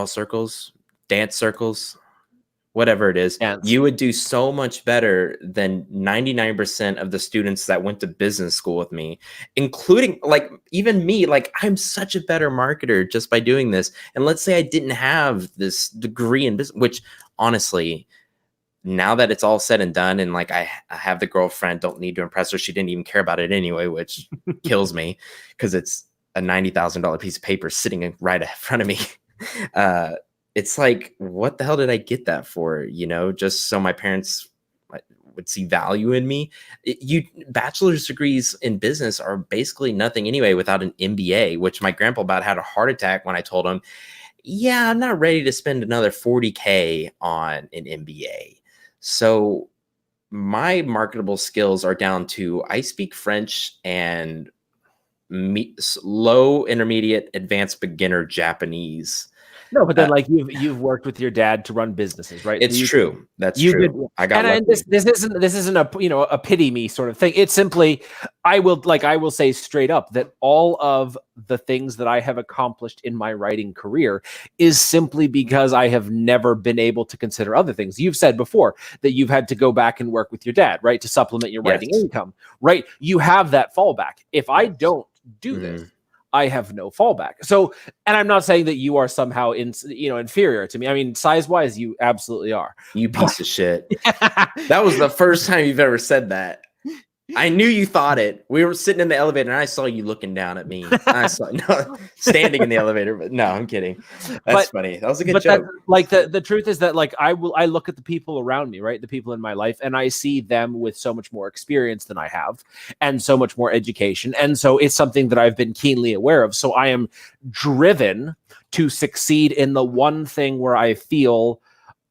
circles, dance circles, whatever it is. Dance. You would do so much better than 99% of the students that went to business school with me, including like even me. Like I'm such a better marketer just by doing this. And let's say I didn't have this degree in business, which honestly, now that it's all said and done and like I have the girlfriend, don't need to impress her. She didn't even care about it anyway, which kills me because it's a $90,000 piece of paper sitting right in front of me. It's like, what the hell did I get that for? Just so my parents would see value in me. Bachelor's degrees in business are basically nothing anyway without an MBA, which my grandpa about had a heart attack when I told him, yeah, I'm not ready to spend another $40K on an MBA. So my marketable skills are down to I speak French and low, intermediate, advanced beginner Japanese. No, but then like you've worked with your dad to run businesses, right? It's true. That's true. I got and this isn't a pity me sort of thing. It's simply I will say straight up that all of the things that I have accomplished in my writing career is simply because I have never been able to consider other things. You've said before that you've had to go back and work with your dad, right, to supplement your writing income, right? You have that fallback. If I don't do this, I have no fallback. So, and I'm not saying that you are somehow inferior to me. I mean, size-wise, you absolutely are. You piece of shit. That was the first time you've ever said that. I knew you thought it. We were sitting in the elevator, and I saw you looking down at me. I saw standing in the elevator, but no, I'm kidding. That's funny. That was a good joke. The truth is that I look at the people around me, right, the people in my life, and I see them with so much more experience than I have, and so much more education, and so it's something that I've been keenly aware of. So I am driven to succeed in the one thing where I feel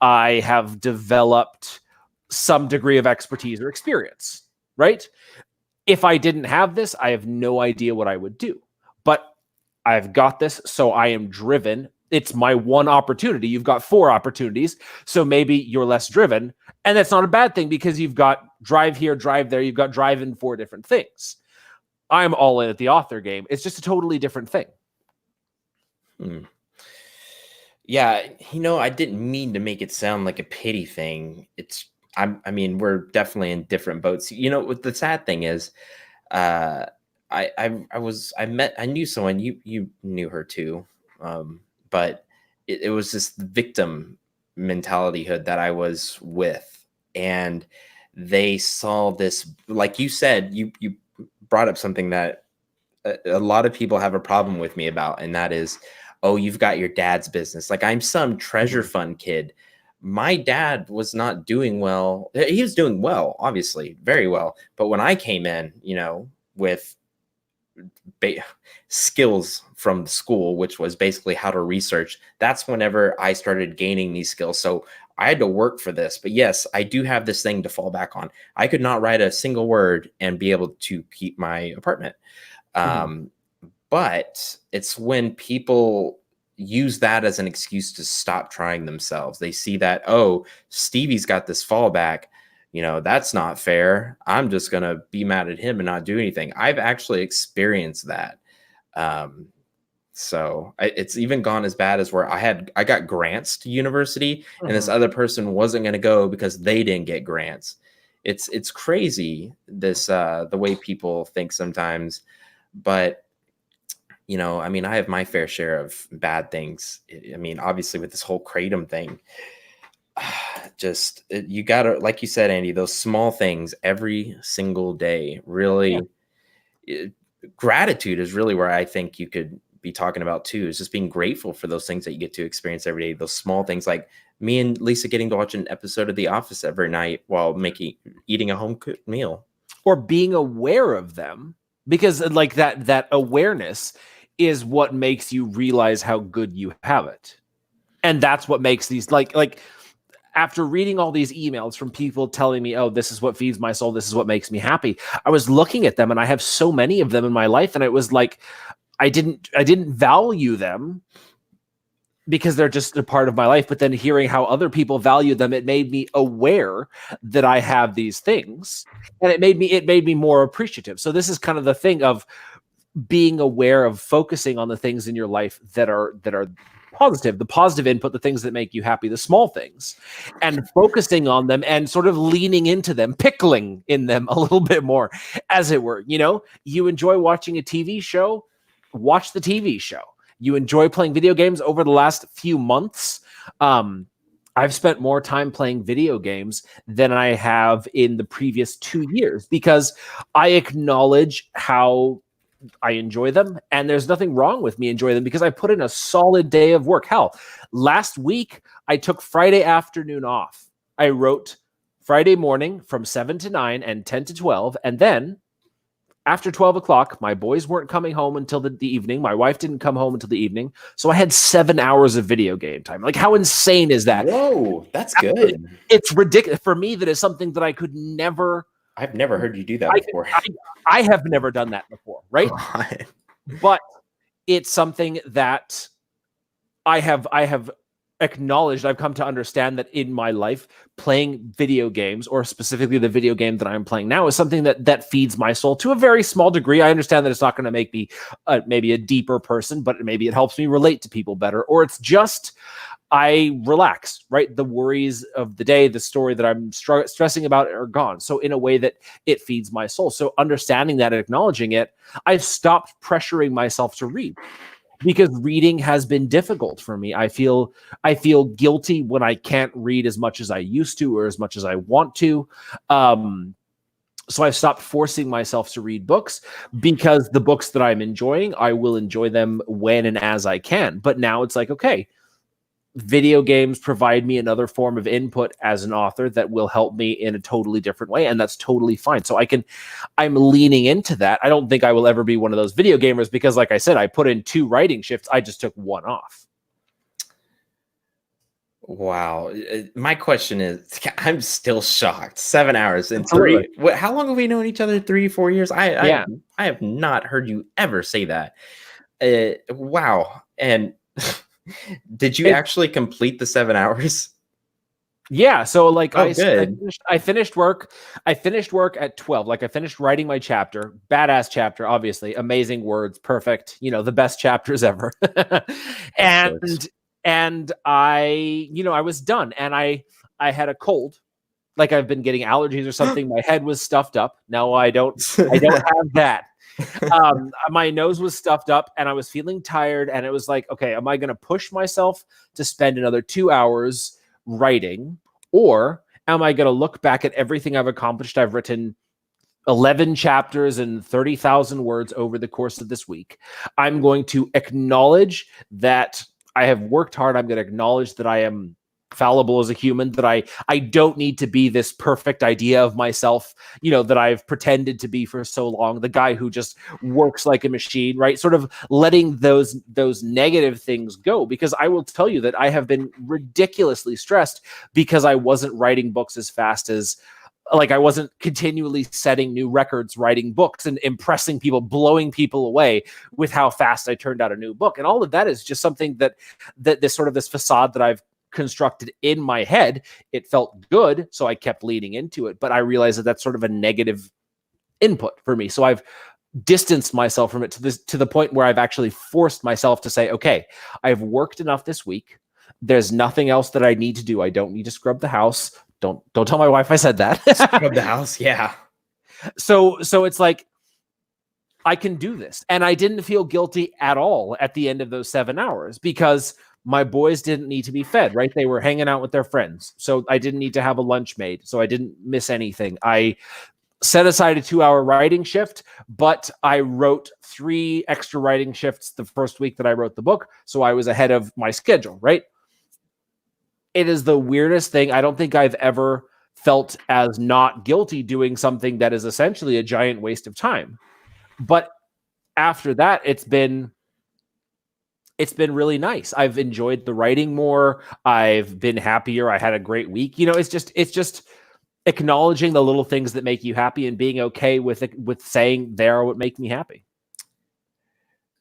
I have developed some degree of expertise or experience. Right? If I didn't have this, I have no idea what I would do. But I've got this, so I am driven. It's my one opportunity. You've got 4 opportunities, so maybe you're less driven. And that's not a bad thing because you've got drive here, drive there. You've got drive in 4 different things. I'm all in at the author game. It's just a totally different thing. Yeah, I didn't mean to make it sound like a pity thing. I mean, we're definitely in different boats. What the sad thing is, I knew someone, you knew her too. But it was this victim mentality hood that I was with. And they saw this, like you said, you brought up something that a lot of people have a problem with me about. And that is, oh, you've got your dad's business. Like I'm some treasure fund kid. my dad was not doing well. He was doing well, obviously, very well. But when I came in, with skills from the school, which was basically how to research, that's whenever I started gaining these skills. So I had to work for this. But yes, I do have this thing to fall back on. I could not write a single word and be able to keep my apartment. But it's when people use that as an excuse to stop trying themselves. They see that, oh, Stevie's got this fallback. That's not fair. I'm just going to be mad at him and not do anything. I've actually experienced that. So it's even gone as bad as where I got grants to university and this other person wasn't going to go because they didn't get grants. It's crazy, this the way people think sometimes. But I have my fair share of bad things. Obviously with this whole kratom thing, you gotta, like you said, Andy, those small things every single day, really. Gratitude is really where I think you could be talking about too, is just being grateful for those things that you get to experience every day. Those small things, like me and Lisa getting to watch an episode of The Office every night while eating a home cooked meal, or being aware of them, because like that awareness is what makes you realize how good you have it. And that's what makes these, like after reading all these emails from people telling me, oh, this is what feeds my soul, this is what makes me happy, I was looking at them, and I have so many of them in my life, and it was like I didn't value them because they're just a part of my life. But then hearing how other people value them, it made me aware that I have these things, and it made me more appreciative. So this is kind of the thing of being aware of focusing on the things in your life that are positive, the positive input, the things that make you happy, the small things, and focusing on them and sort of leaning into them, pickling in them a little bit more, as it were. You enjoy watching a TV show, watch the TV show. You enjoy playing video games. Over the last few months, I've spent more time playing video games than I have in the previous 2 years, because I acknowledge how I enjoy them, and there's nothing wrong with me enjoying them because I put in a solid day of work. Hell, last week I took Friday afternoon off. I wrote Friday morning from 7 to 9 and 10 to 12, and then after 12 o'clock, my boys weren't coming home until the evening. My wife didn't come home until the evening, so I had 7 hours of video game time. Like, how insane is that? Whoa, that's good. It's ridiculous. For me, that is something that I could never... I've never heard you do that before. I have never done that before, right? God. But it's something that I have acknowledged. I've come to understand that in my life, playing video games, or specifically the video game that I'm playing now, is something that feeds my soul to a very small degree. I understand that it's not going to make me maybe a deeper person, but maybe it helps me relate to people better, or it's just... I relax, right? The worries of the day, the story that I'm stressing about are gone. So in a way that it feeds my soul. So understanding that and acknowledging it, I've stopped pressuring myself to read, because reading has been difficult for me. I feel guilty when I can't read as much as I used to or as much as I want to. So I've stopped forcing myself to read books, because the books that I'm enjoying, I will enjoy them when and as I can. But now it's like, okay, video games provide me another form of input as an author that will help me in a totally different way, and that's totally fine. So I'm leaning into that. I don't think I will ever be one of those video gamers, because like I said, I put in 2 writing shifts. I just took 1 off. Wow. My question is, I'm still shocked. 7 hours in 3. How long have we known each other? 3-4 years? I have not heard you ever say that. Wow. And did you actually complete the 7 hours? Yeah. So like, I finished work at 12. Like, I finished writing my chapter, badass chapter, obviously, amazing words, perfect, the best chapters ever. and I was done, and I had a cold. Like, I've been getting allergies or something. My head was stuffed up. No, I don't have that. My nose was stuffed up, and I was feeling tired, and it was like, okay, am I going to push myself to spend another 2 hours writing, or am I going to look back at everything I've accomplished? I've written 11 chapters and 30,000 words over the course of this week. I'm going to acknowledge that I have worked hard. I'm going to acknowledge that I am fallible as a human, that I don't need to be this perfect idea of myself, that I've pretended to be for so long, the guy who just works like a machine, right? Sort of letting those negative things go, because I will tell you that I have been ridiculously stressed because I wasn't writing books as fast as, like, I wasn't continually setting new records, writing books and impressing people, blowing people away with how fast I turned out a new book. And all of that is just something that this sort of this facade that I've constructed in my head. It felt good, so I kept leaning into it. But I realized that that's sort of a negative input for me. So I've distanced myself from it to the point where I've actually forced myself to say, okay, I've worked enough this week. There's nothing else that I need to do. I don't need to scrub the house. Don't tell my wife I said that. Scrub the house, yeah. So it's like, I can do this. And I didn't feel guilty at all at the end of those 7 hours, because my boys didn't need to be fed, right? They were hanging out with their friends. So I didn't need to have a lunch made. So I didn't miss anything. I set aside a 2-hour writing shift, but I wrote 3 extra writing shifts the first week that I wrote the book. So I was ahead of my schedule, right? It is the weirdest thing. I don't think I've ever felt as not guilty doing something that is essentially a giant waste of time. But after that, it's been really nice. I've enjoyed the writing more. I've been happier. I had a great week. It's just acknowledging the little things that make you happy and being okay with saying they are what make me happy.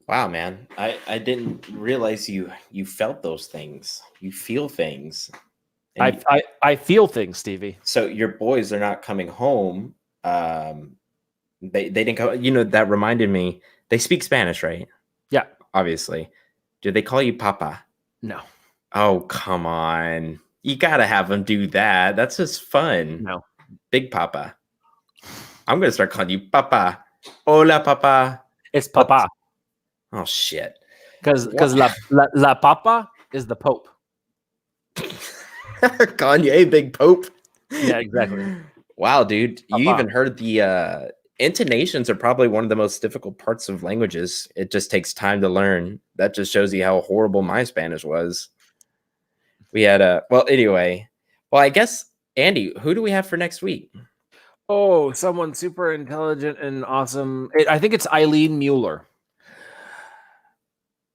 Wow, man. I didn't realize you felt those things. You feel things. I feel things, Stevie. So your boys are not coming home. They didn't come. That reminded me. They speak Spanish, right? Yeah. Obviously. Do they call you Papa? No. Oh, come on. You got to have them do that. That's just fun. No. Big Papa. I'm going to start calling you Papa. Hola, Papa. It's Papa. Oh, shit. Because la Papa is the Pope. Kanye, Big Pope. Yeah, exactly. Wow, dude. Papa. You even heard the intonations are probably one of the most difficult parts of languages. It just takes time to learn. That just shows you how horrible my Spanish was. We had anyway. Well, I guess, Andy, who do we have for next week? Oh, someone super intelligent and awesome. I think it's Eileen Mueller.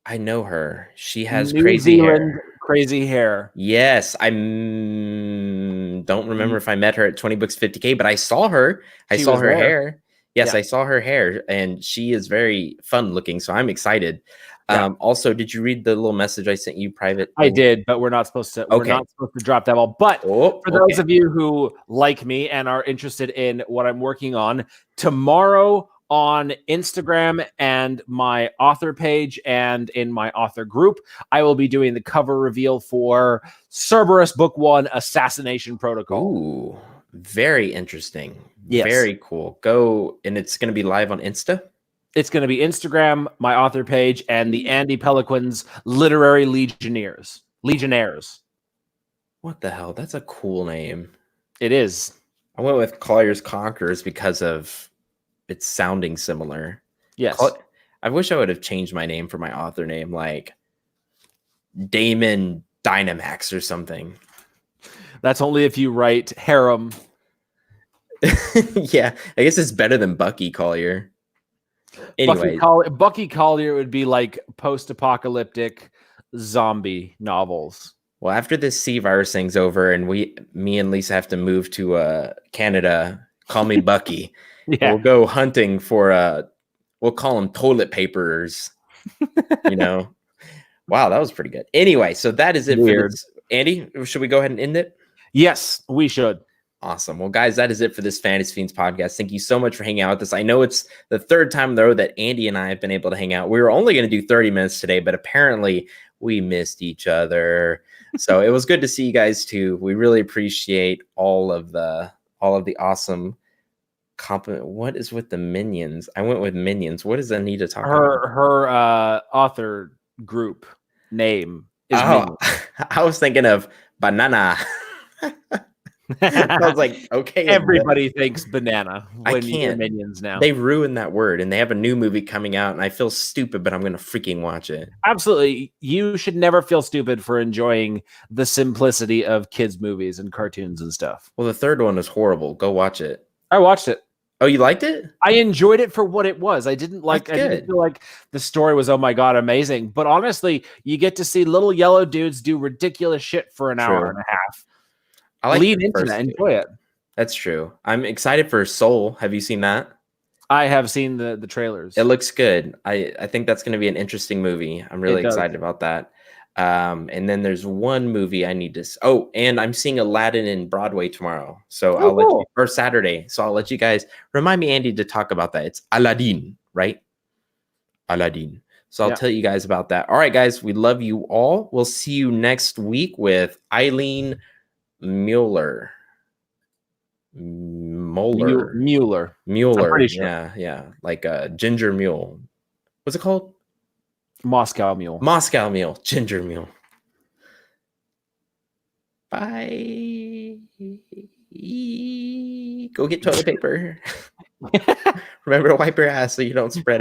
I know her. She has New crazy Zealand hair. Crazy hair. Yes, I don't remember if I met her at 20 Books 50K, but I saw her. I saw her hair. Yes, yeah. I saw her hair, and she is very fun looking, so I'm excited. Yeah. Also, did you read the little message I sent you private? I did, but we're not supposed to. Okay. We're not supposed to drop that ball. But for those of you who like me and are interested in what I'm working on, tomorrow on Instagram and my author page and in my author group, I will be doing the cover reveal for Cerberus Book 1 Assassination Protocol. Ooh, very interesting. Yes. Very cool. Go, and it's going to be live on Insta? It's going to be Instagram, my author page, and the Andy Peliquin's Literary Legionnaires. What the hell? That's a cool name. It is. I went with Collier's Conquerors because of it's sounding similar. Yes. I wish I would have changed my name for my author name, like Damon Dynamax or something. That's only if you write harem. Yeah, I guess it's better than Bucky Collier. Anyway, Bucky Collier would be like post-apocalyptic zombie novels. Well, after this C virus thing's over and me and Lisa have to move to Canada, call me Bucky. Yeah. We'll go hunting for we'll call them toilet papers. Wow, that was pretty good. Anyway, so that is it for this. Andy, should we go ahead and end it? Yes, we should. Awesome. Well, guys, that is it for this Fantasy Fiends podcast. Thank you so much for hanging out with us. I know it's the third time in a row that Andy and I have been able to hang out. We were only going to do 30 minutes today, but apparently we missed each other. So it was good to see you guys too. We really appreciate all of the awesome compliment. What is with the minions? I went with minions. What does Anita talk about? Her author group name is Minions. I was thinking of banana. I was like, okay. Everybody thinks banana I when you're can't. Minions now. They ruined that word, and they have a new movie coming out, and I feel stupid, but I'm gonna freaking watch it. Absolutely. You should never feel stupid for enjoying the simplicity of kids' movies and cartoons and stuff. Well, the third one is horrible. Go watch it. I watched it. Oh, you liked it? I enjoyed it for what it was. I didn't feel like the story was, oh my God, amazing. But honestly, you get to see little yellow dudes do ridiculous shit for an hour and a half. I like Lean into that. Enjoy it. That's true. I'm excited for Soul. Have you seen that? I have seen the trailers. It looks good. I think that's going to be an interesting movie. I'm really excited about that. And then there's one movie I need to. Oh, and I'm seeing Aladdin in Broadway tomorrow. So I'll let you, or Saturday. So I'll let you guys remind me, Andy, to talk about that. It's Aladdin, right? Aladdin. So I'll tell you guys about that. All right, guys, we love you all. We'll see you next week with Eileen Mueller. Mueller. Yeah. Like a ginger mule. What's it called? Moscow Mule. Ginger mule. Bye. Go get toilet paper. Remember to wipe your ass so you don't spread it.